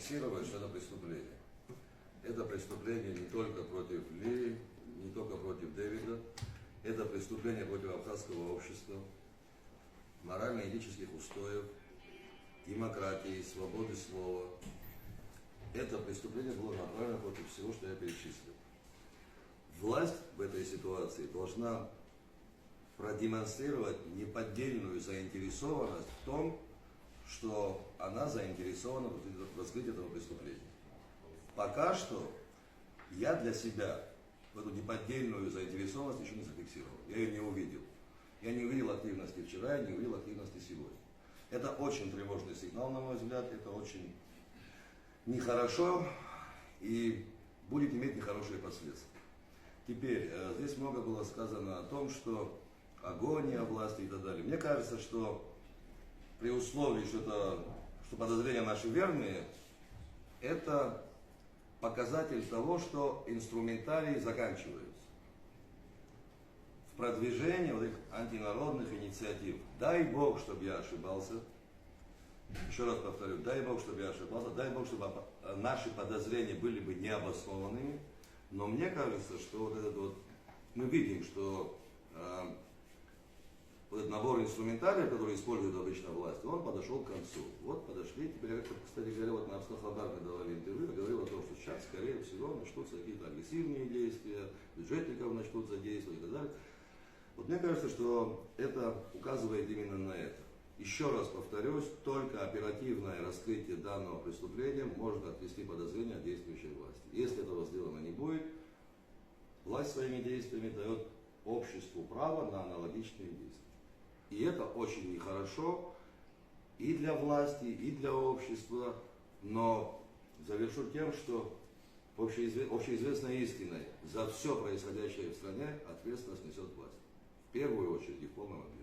зафиксировать, что это преступление. Это преступление не только против Ли, не только против Дэвида, это преступление против абхазского общества, морально-этических устоев, демократии, свободы слова. Это преступление было направлено против всего, что я перечислил. Власть в этой ситуации должна продемонстрировать неподдельную заинтересованность в том, что она заинтересована в раскрытии этого преступления. Пока что я для себя эту неподдельную заинтересованность еще не зафиксировал. Я ее не увидел. Я не увидел активности вчера, я не увидел активности сегодня. Это очень тревожный сигнал, на мой взгляд, это очень нехорошо и будет иметь нехорошие последствия. Теперь, здесь много было сказано о том, что агония власти и так далее. Мне кажется, что при условии, что подозрения наши верные, это показатель того, что инструментарий заканчивается. В продвижении вот этих антинародных инициатив. Дай Бог, чтобы я ошибался. Еще раз повторю, дай Бог, чтобы я ошибался. Дай Бог, чтобы наши подозрения были бы необоснованными. Но мне кажется, что вот этот вот, мы видим, что вот этот набор инструментариев, который использует обычно власть, он подошел к концу. Вот подошли, теперь, я, кстати говоря, вот на Абсхахабар, когда давали интервью, я говорил о том, что сейчас, скорее всего, начнутся какие-то агрессивные действия, бюджетников начнут задействовать и так далее. Вот мне кажется, что это указывает именно на это. Еще раз повторюсь, только оперативное раскрытие данного преступления может отвести подозрения от действующей власти. Если этого сделано не будет, власть своими действиями дает обществу право на аналогичные действия. И это очень нехорошо и для власти, и для общества, но завершу тем, что общеизвестной истиной за все происходящее в стране ответственность несет власть. В первую очередь и в полном объеме.